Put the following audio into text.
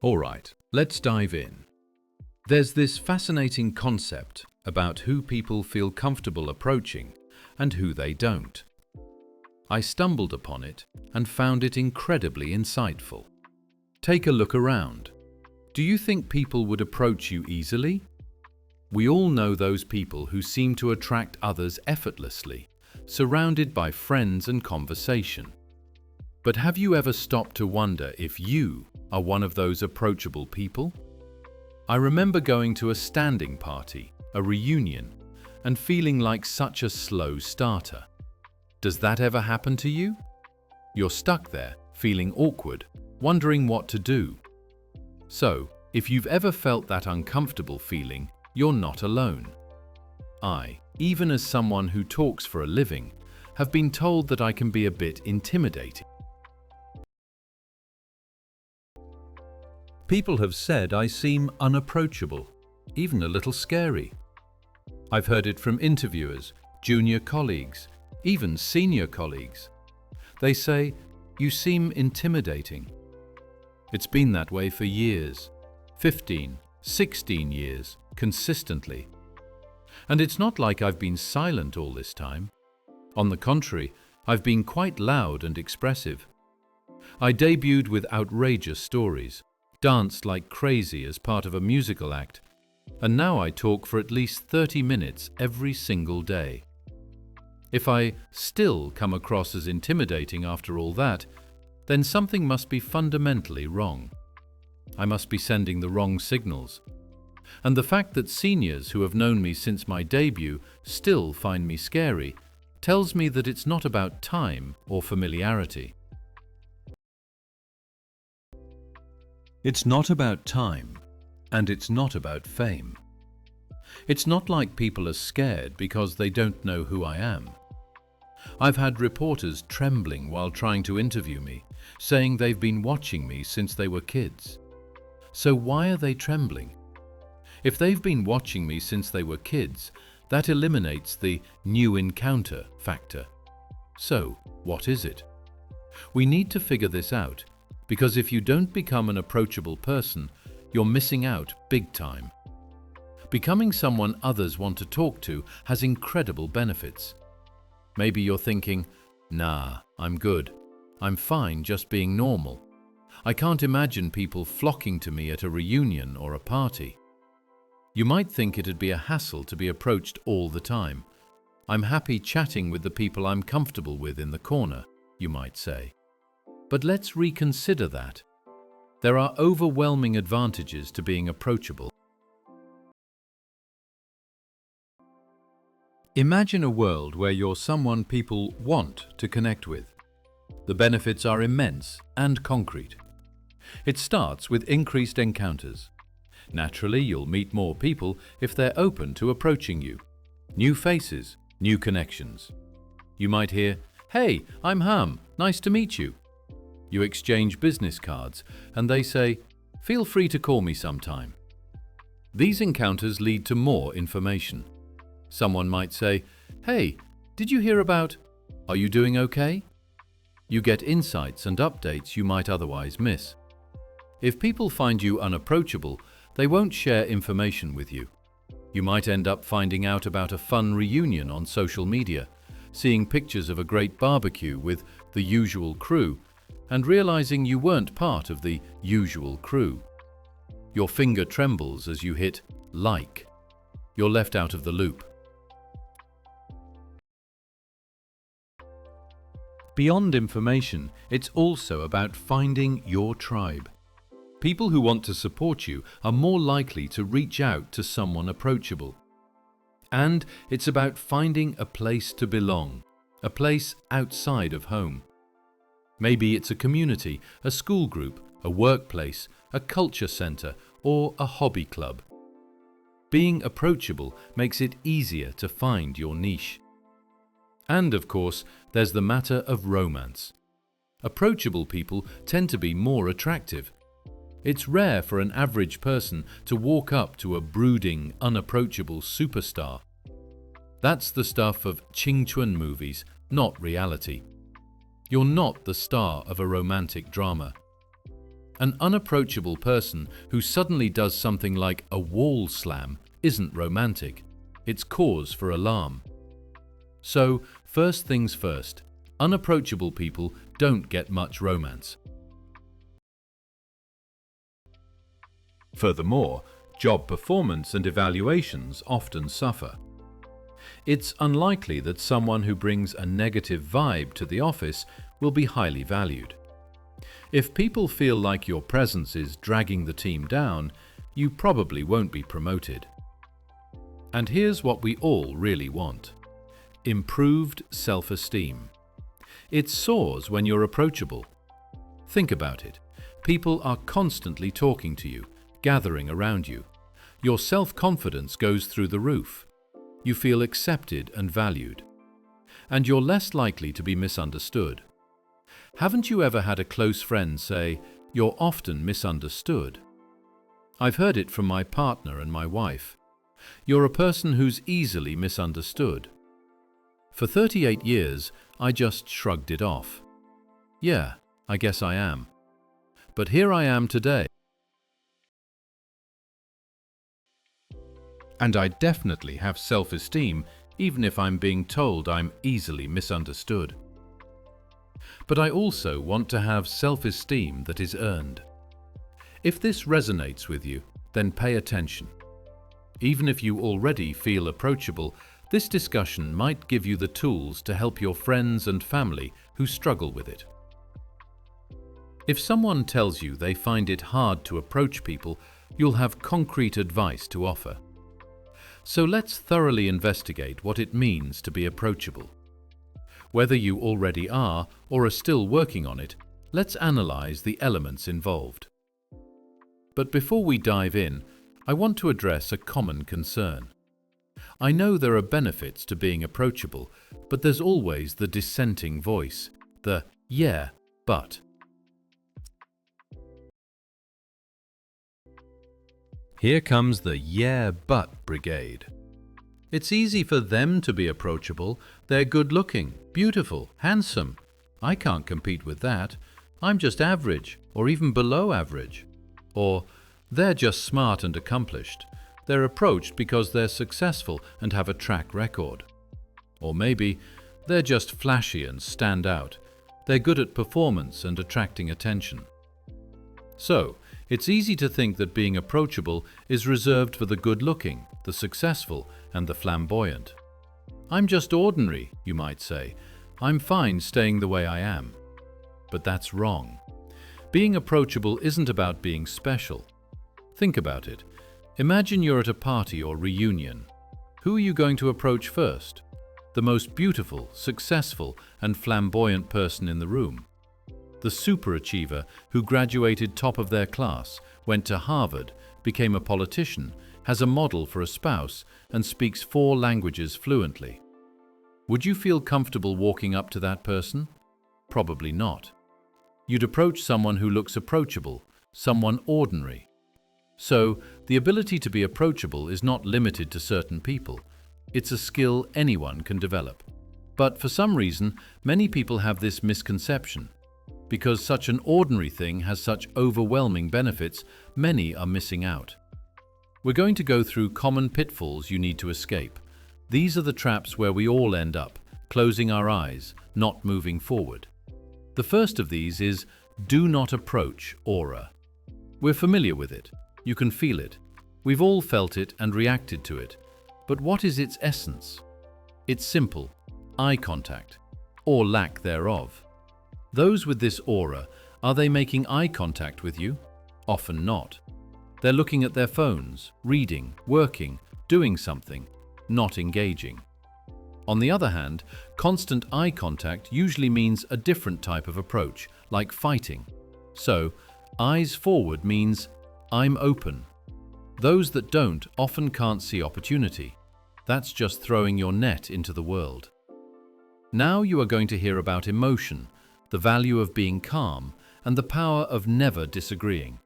Alright, let's dive in. There's this fascinating concept about who people feel comfortable approaching and who they don't. I stumbled upon it and found it incredibly insightful. Take a look around. Do you think people would approach you easily? We all know those people who seem to attract others effortlessly, surrounded by friends and conversation. But have you ever stopped to wonder if you are one of those approachable people? I remember going to a standing party, a reunion, and feeling like such a slow starter. Does that ever happen to you? You're stuck there, feeling awkward, wondering what to do. So, if you've ever felt that uncomfortable feeling, you're not alone. I, even as someone who talks for a living, have been told that I can be a bit intimidating. People have said I seem unapproachable, even a little scary. I've heard it from interviewers, junior colleagues, even senior colleagues. They say, "You seem intimidating." It's been that way for years, 15, 16 years, consistently. And it's not like I've been silent all this time. On the contrary, I've been quite loud and expressive. I debuted with outrageous stories, danced like crazy as part of a musical act, and now I talk for at least 30 minutes every single day. If I still come across as intimidating after all that, then something must be fundamentally wrong. I must be sending the wrong signals. And the fact that seniors who have known me since my debut still find me scary tells me that it's not about time or familiarity. It's not about time, and it's not about fame. It's not like people are scared because they don't know who I am. I've had reporters trembling while trying to interview me, saying they've been watching me since they were kids. So why are they trembling? If they've been watching me since they were kids, that eliminates the new encounter factor. So, what is it? We need to figure this out, because if you don't become an approachable person, you're missing out big time. Becoming someone others want to talk to has incredible benefits. Maybe you're thinking, "Nah, I'm good. I'm fine just being normal. I can't imagine people flocking to me at a reunion or a party." You might think it'd be a hassle to be approached all the time. "I'm happy chatting with the people I'm comfortable with in the corner," you might say. But let's reconsider that. There are overwhelming advantages to being approachable. Imagine a world where you're someone people want to connect with. The benefits are immense and concrete. It starts with increased encounters. Naturally, you'll meet more people if they're open to approaching you. New faces, new connections. You might hear, "Hey, I'm Ham, nice to meet you." You exchange business cards, and they say, "Feel free to call me sometime." These encounters lead to more information. Someone might say, "Hey, did you hear about? Are you doing okay?" You get insights and updates you might otherwise miss. If people find you unapproachable, they won't share information with you. You might end up finding out about a fun reunion on social media, seeing pictures of a great barbecue with the usual crew, and realizing you weren't part of the usual crew. Your finger trembles as you hit like. You're left out of the loop. Beyond information, it's also about finding your tribe. People who want to support you are more likely to reach out to someone approachable. And it's about finding a place to belong, a place outside of home. Maybe it's a community, a school group, a workplace, a culture center, or a hobby club. Being approachable makes it easier to find your niche. And of course, there's the matter of romance. Approachable people tend to be more attractive. It's rare for an average person to walk up to a brooding, unapproachable superstar. That's the stuff of Ching-chun movies, not reality. You're not the star of a romantic drama. An unapproachable person who suddenly does something like a wall slam isn't romantic. It's cause for alarm. So, first things first, unapproachable people don't get much romance. Furthermore, job performance and evaluations often suffer. It's unlikely that someone who brings a negative vibe to the office will be highly valued. If people feel like your presence is dragging the team down, you probably won't be promoted. And here's what we all really want: improved self-esteem. It soars when you're approachable. Think about it. People are constantly talking to you, gathering around you. Your self-confidence goes through the roof. You feel accepted and valued. And you're less likely to be misunderstood. Haven't you ever had a close friend say, "You're often misunderstood"? I've heard it from my partner and my wife. You're a person who's easily misunderstood. For 38 years, I just shrugged it off. Yeah, I guess I am. But here I am today. And I definitely have self-esteem, even if I'm being told I'm easily misunderstood. But I also want to have self-esteem that is earned. If this resonates with you, then pay attention. Even if you already feel approachable, this discussion might give you the tools to help your friends and family who struggle with it. If someone tells you they find it hard to approach people, you'll have concrete advice to offer. So let's thoroughly investigate what it means to be approachable. Whether you already are or are still working on it, let's analyze the elements involved. But before we dive in, I want to address a common concern. I know there are benefits to being approachable, but there's always the dissenting voice, the "yeah, but." Here comes the "yeah, but" brigade. It's easy for them to be approachable. They're good-looking, beautiful, handsome. I can't compete with that. I'm just average, or even below average. Or, they're just smart and accomplished. They're approached because they're successful and have a track record. Or maybe, they're just flashy and stand out. They're good at performance and attracting attention. So, it's easy to think that being approachable is reserved for the good-looking, the successful, and the flamboyant. I'm just ordinary, you might say. I'm fine staying the way I am. But that's wrong. Being approachable isn't about being special. Think about it. Imagine you're at a party or reunion. Who are you going to approach first? The most beautiful, successful, and flamboyant person in the room. The superachiever who graduated top of their class, went to Harvard, became a politician, has a model for a spouse, and speaks 4 languages fluently. Would you feel comfortable walking up to that person? Probably not. You'd approach someone who looks approachable, someone ordinary. So, the ability to be approachable is not limited to certain people. It's a skill anyone can develop. But for some reason, many people have this misconception. Because such an ordinary thing has such overwhelming benefits, many are missing out. We're going to go through common pitfalls you need to escape. These are the traps where we all end up, closing our eyes, not moving forward. The first of these is do not approach aura. We're familiar with it. You can feel it. We've all felt it and reacted to it. But what is its essence? It's simple: eye contact, or lack thereof. Those with this aura, are they making eye contact with you? Often not. They're looking at their phones, reading, working, doing something, not engaging. On the other hand, constant eye contact usually means a different type of approach, like fighting. So, eyes forward means I'm open. Those that don't often can't see opportunity. That's just throwing your net into the world. Now you are going to hear about emotion, the value of being calm, and the power of never disagreeing.